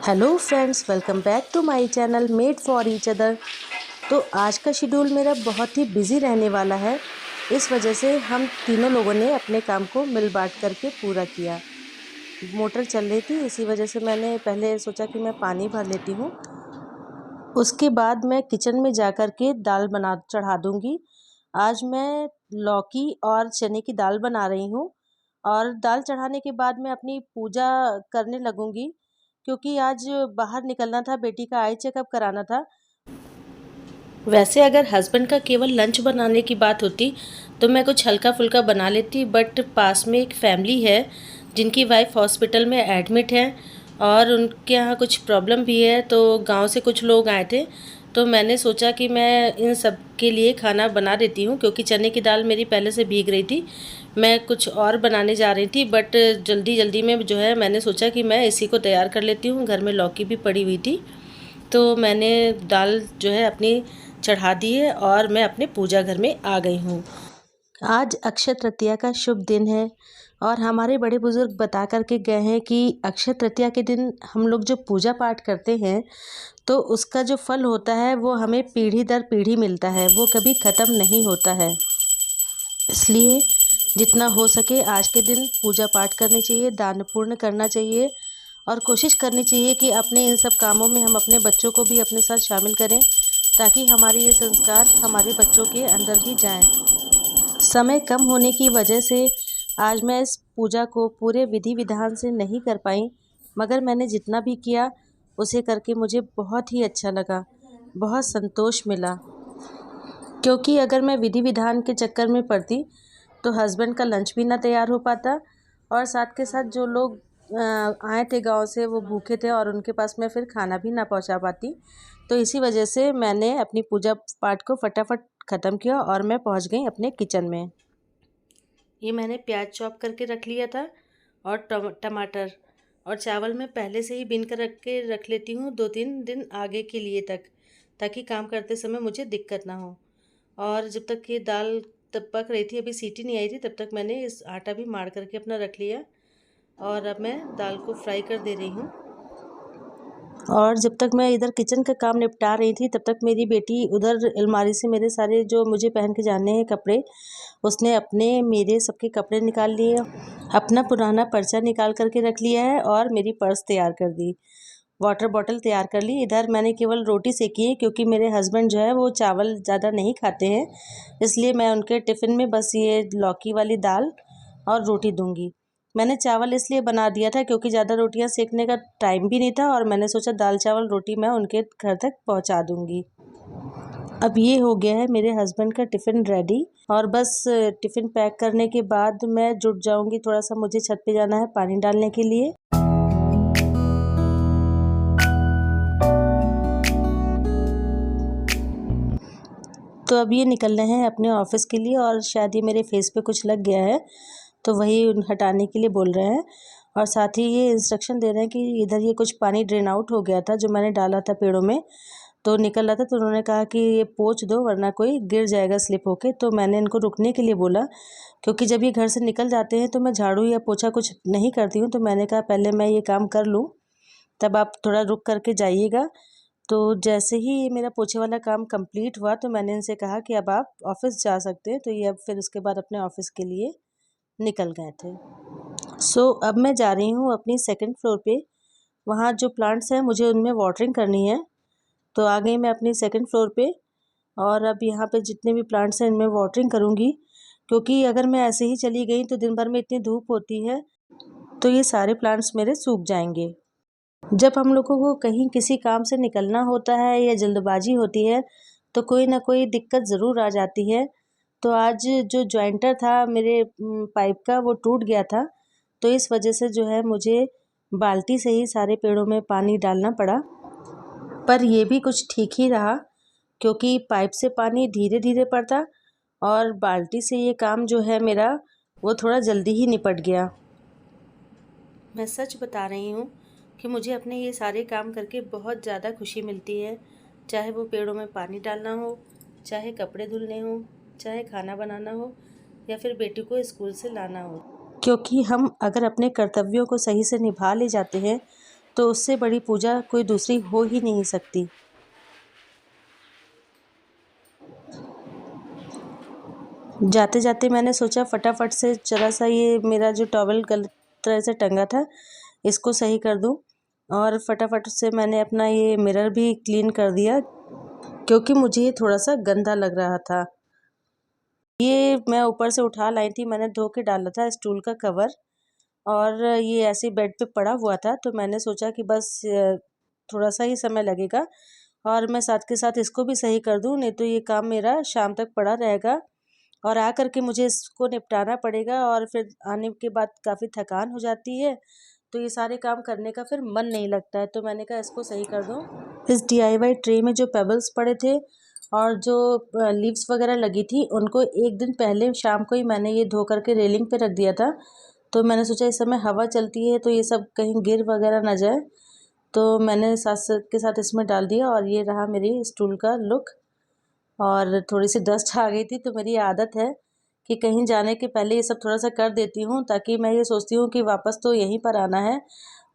Hello friends, welcome back to my channel made for each other. तो आज का schedule मेरा बहुत ही बिजी रहने वाला है। इस वजह से हम तीनों लोगों ने अपने काम को मिल बांट करके पूरा किया। मोटर चल रही थी, इसी वजह से मैंने पहले सोचा कि मैं पानी भर लेती हूँ। उसके बाद मैं किचन में जा कर के दाल बना चढ़ा दूँगी। आज मैं लौकी और चने की दाल बना रही हूँ और दाल चढ़ाने के बाद मैं अपनी पूजा करने लगूँगी, क्योंकि आज बाहर निकलना था, बेटी का आई चेकअप कराना था। वैसे अगर हस्बैंड का केवल लंच बनाने की बात होती तो मैं कुछ हल्का फुल्का बना लेती, बट पास में एक फैमिली है जिनकी वाइफ हॉस्पिटल में एडमिट है और उनके यहाँ कुछ प्रॉब्लम भी है, तो गांव से कुछ लोग आए थे। तो मैंने सोचा कि मैं इन सब के लिए खाना बना देती हूँ, क्योंकि चने की दाल मेरी पहले से भीग रही थी। मैं कुछ और बनाने जा रही थी, बट जल्दी जल्दी में जो है मैंने सोचा कि मैं इसी को तैयार कर लेती हूँ। घर में लौकी भी पड़ी हुई थी, तो मैंने दाल जो है अपनी चढ़ा दी है और मैं अपने पूजा घर में आ गई हूँ। आज अक्षय तृतीया का शुभ दिन है और हमारे बड़े बुजुर्ग बता करके गए हैं कि अक्षय तृतीया के दिन हम लोग जो पूजा पाठ करते हैं तो उसका जो फल होता है वो हमें पीढ़ी दर पीढ़ी मिलता है, वो कभी ख़त्म नहीं होता है। इसलिए जितना हो सके आज के दिन पूजा पाठ करनी चाहिए, दान पुण्य करना चाहिए और कोशिश करनी चाहिए कि अपने इन सब कामों में हम अपने बच्चों को भी अपने साथ शामिल करें, ताकि हमारे ये संस्कार हमारे बच्चों के अंदर भी जाएं। समय कम होने की वजह से आज मैं इस पूजा को पूरे विधि विधान से नहीं कर पाई, मगर मैंने जितना भी किया उसे करके मुझे बहुत ही अच्छा लगा, बहुत संतोष मिला। क्योंकि अगर मैं विधि विधान के चक्कर में पड़ती तो हस्बैंड का लंच भी ना तैयार हो पाता और साथ के साथ जो लोग आए थे गांव से वो भूखे थे और उनके पास मैं फिर खाना भी ना पहुंचा पाती। तो इसी वजह से मैंने अपनी पूजा पाठ को फटाफट ख़त्म किया और मैं पहुंच गई अपने किचन में। ये मैंने प्याज चॉप करके रख लिया था और टमाटर और चावल मैं पहले से ही बीन कर रख लेती हूँ 2-3 दिन आगे के लिए तक, ताकि काम करते समय मुझे दिक्कत ना हो। और जब तक ये दाल तब पक रही थी, अभी सीटी नहीं आई थी, तब तक मैंने इस आटा भी मार करके अपना रख लिया और अब मैं दाल को फ्राई कर दे रही हूँ। और जब तक मैं इधर किचन का काम निपटा रही थी तब तक मेरी बेटी उधर अलमारी से मेरे सारे जो मुझे पहन के जाने हैं कपड़े, उसने अपने मेरे सबके कपड़े निकाल लिए, अपना पुराना पर्चा निकाल करके रख लिया है और मेरी पर्स तैयार कर दी, वाटर बॉटल तैयार कर ली। इधर मैंने केवल रोटी सेकी है, क्योंकि मेरे हस्बैंड जो है वो चावल ज़्यादा नहीं खाते हैं, इसलिए मैं उनके टिफ़िन में बस ये लौकी वाली दाल और रोटी दूंगी। मैंने चावल इसलिए बना दिया था क्योंकि ज़्यादा रोटियां सेकने का टाइम भी नहीं था और मैंने सोचा दाल चावल रोटी मैं उनके घर तक पहुंचा दूंगी। अब ये हो गया है मेरे हस्बैंड का टिफ़िन रेडी और बस टिफ़िन पैक करने के बाद मैं जुट जाऊंगी। थोड़ा सा मुझे छत पे जाना है पानी डालने के लिए। तो अब ये निकल रहे हैं अपने ऑफिस के लिए और शायद ये मेरे फेस पे कुछ लग गया है, तो वही हटाने के लिए बोल रहे हैं। और साथ ही ये इंस्ट्रक्शन दे रहे हैं कि इधर ये कुछ पानी ड्रेन आउट हो गया था जो मैंने डाला था पेड़ों में, तो निकल रहा था, तो उन्होंने कहा कि ये पोंछ दो वरना कोई गिर जाएगा स्लिप होके। तो मैंने इनको रुकने के लिए बोला, क्योंकि जब ये घर से निकल जाते हैं तो मैं झाड़ू या पोछा कुछ नहीं करती हूँ, तो मैंने कहा पहले मैं ये काम कर लूँ, तब आप थोड़ा रुक करके जाइएगा। तो जैसे ही ये मेरा पोछे वाला काम कंप्लीट हुआ तो मैंने इनसे कहा कि अब आप ऑफ़िस जा सकते हैं, तो ये अब फिर उसके बाद अपने ऑफ़िस के लिए निकल गए थे। अब मैं जा रही हूँ अपनी सेकंड फ्लोर पे। वहाँ जो प्लांट्स हैं मुझे उनमें वाटरिंग करनी है, तो आ गई मैं अपनी सेकंड फ्लोर पे और अब यहाँ पे जितने भी प्लांट्स हैं इनमें वाटरिंग करूँगी, क्योंकि अगर मैं ऐसे ही चली गई तो दिन भर में इतनी धूप होती है तो ये सारे प्लांट्स मेरे सूख जाएंगे। जब हम लोगों को कहीं किसी काम से निकलना होता है या जल्दबाजी होती है तो कोई ना कोई दिक्कत ज़रूर आ जाती है। तो आज जो जॉइंटर था मेरे पाइप का वो टूट गया था, तो इस वजह से जो है मुझे बाल्टी से ही सारे पेड़ों में पानी डालना पड़ा। पर ये भी कुछ ठीक ही रहा, क्योंकि पाइप से पानी धीरे धीरे पड़ता और बाल्टी से ये काम जो है मेरा वो थोड़ा जल्दी ही निपट गया। मैं सच बता रही हूँ कि मुझे अपने ये सारे काम करके बहुत ज़्यादा खुशी मिलती है, चाहे वो पेड़ों में पानी डालना हो, चाहे कपड़े धुलने हो, चाहे खाना बनाना हो या फिर बेटी को स्कूल से लाना हो। क्योंकि हम अगर अपने कर्तव्यों को सही से निभा ले जाते हैं तो उससे बड़ी पूजा कोई दूसरी हो ही नहीं सकती। जाते जाते मैंने सोचा फटाफट से जरा सा ये मेरा जो टॉवल गलत तरह से टंगा था इसको सही कर दूं, और फटाफट से मैंने अपना ये मिरर भी क्लीन कर दिया क्योंकि मुझे ये थोड़ा सा गंदा लग रहा था। ये मैं ऊपर से उठा लाई थी, मैंने धो के डाला था स्टूल का कवर, और ये ऐसे बेड पे पड़ा हुआ था, तो मैंने सोचा कि बस थोड़ा सा ही समय लगेगा और मैं साथ के साथ इसको भी सही कर दूं, नहीं तो ये काम मेरा शाम तक पड़ा रहेगा और आ कर के मुझे इसको निपटाना पड़ेगा और फिर आने के बाद काफ़ी थकान हो जाती है, तो ये सारे काम करने का फिर मन नहीं लगता है। तो मैंने कहा इसको सही कर दूं। इस DIY ट्रे में जो पेबल्स पड़े थे और जो लीव्स वगैरह लगी थी उनको एक दिन पहले शाम को ही मैंने ये धो करके रेलिंग पे रख दिया था। तो मैंने सोचा इस समय हवा चलती है तो ये सब कहीं गिर वगैरह ना जाए, तो मैंने साथ के साथ इसमें डाल दिया और ये रहा मेरी स्टूल का लुक। और थोड़ी सी डस्ट आ गई थी, तो मेरी आदत है कि कहीं जाने के पहले ये सब थोड़ा सा कर देती हूँ, ताकि मैं ये सोचती हूँ कि वापस तो यहीं पर आना है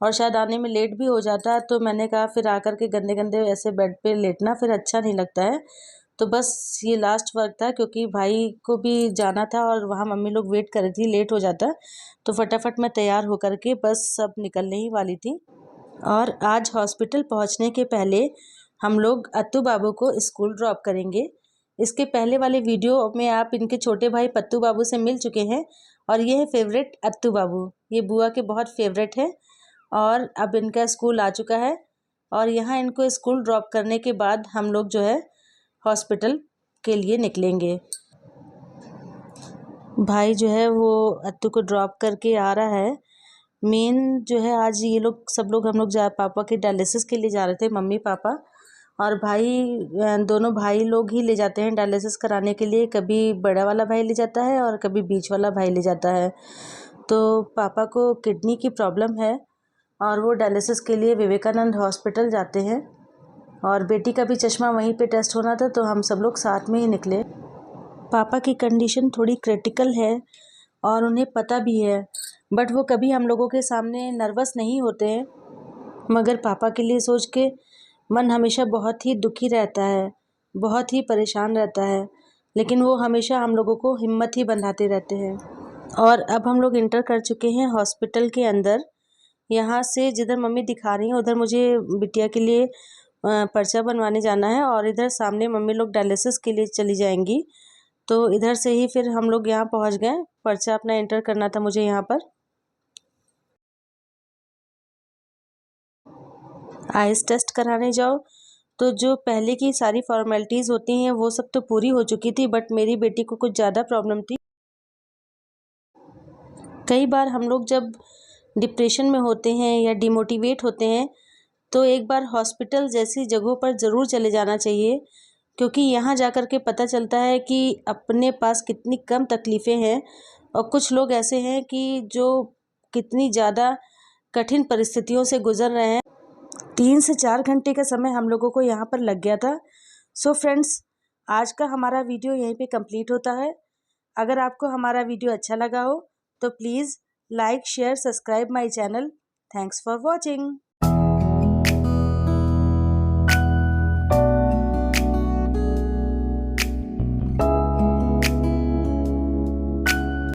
और शायद आने में लेट भी हो जाता है। तो मैंने कहा फिर आकर के गंदे गंदे ऐसे बेड पे लेटना फिर अच्छा नहीं लगता है। तो बस ये लास्ट वर्क था क्योंकि भाई को भी जाना था और वहाँ मम्मी लोग वेट कर रही थी, लेट हो जाता। तो फटाफट मैं तैयार होकर के बस सब निकलने ही वाली थी। और आज हॉस्पिटल पहुंचने के पहले हम लोग अत्तू बाबू को स्कूल ड्रॉप करेंगे। इसके पहले वाले वीडियो में आप इनके छोटे भाई पत्तू बाबू से मिल चुके हैं और ये है फेवरेट अत्तू बाबू, ये बुआ के बहुत फेवरेट है। और अब इनका स्कूल आ चुका है और यहाँ इनको स्कूल ड्रॉप करने के बाद हम लोग जो है हॉस्पिटल के लिए निकलेंगे। भाई जो है वो अत्तू को ड्रॉप करके आ रहा है। मेन जो है आज ये लोग सब लोग हम लोग पापा के डायलिसिस के लिए जा रहे थे, मम्मी पापा और भाई, दोनों भाई लोग ही ले जाते हैं डायलिसिस कराने के लिए। कभी बड़ा वाला भाई ले जाता है और कभी बीच वाला भाई ले जाता है। तो पापा को किडनी की प्रॉब्लम है और वो डायलिसिस के लिए विवेकानंद हॉस्पिटल जाते हैं और बेटी का भी चश्मा वहीं पे टेस्ट होना था, तो हम सब लोग साथ में ही निकले। पापा की कंडीशन थोड़ी क्रिटिकल है और उन्हें पता भी है, बट वो कभी हम लोगों के सामने नर्वस नहीं होते हैं, मगर पापा के लिए सोच के मन हमेशा बहुत ही दुखी रहता है, बहुत ही परेशान रहता है, लेकिन वो हमेशा हम लोगों को हिम्मत ही बंधाते रहते हैं। और अब हम लोग इंटर कर चुके हैं हॉस्पिटल के अंदर। यहाँ से जिधर मम्मी दिखा रही हैं उधर मुझे बिटिया के लिए पर्चा बनवाने जाना है और इधर सामने मम्मी लोग डायलिसिस के लिए चली जाएंगी, तो इधर से ही फिर हम लोग यहाँ पहुँच गए। पर्चा अपना एंटर करना था मुझे यहाँ पर। आइस टेस्ट कराने जाओ तो जो पहले की सारी फॉर्मेलिटीज़ होती हैं वो सब तो पूरी हो चुकी थी, बट मेरी बेटी को कुछ ज़्यादा प्रॉब्लम थी। कई बार हम लोग जब डिप्रेशन में होते हैं या डिमोटिवेट होते हैं तो एक बार हॉस्पिटल जैसी जगहों पर ज़रूर चले जाना चाहिए, क्योंकि यहाँ जाकर के पता चलता है कि अपने पास कितनी कम तकलीफ़ें हैं और कुछ लोग ऐसे हैं कि जो कितनी ज़्यादा कठिन परिस्थितियों से गुज़र रहे हैं। 3 से 4 घंटे का समय हम लोगों को यहाँ पर लग गया था। सो फ्रेंड्स, आज का हमारा वीडियो यहीं पे कंप्लीट होता है। अगर आपको हमारा वीडियो अच्छा लगा हो तो please like share subscribe my channel. Thanks for watching.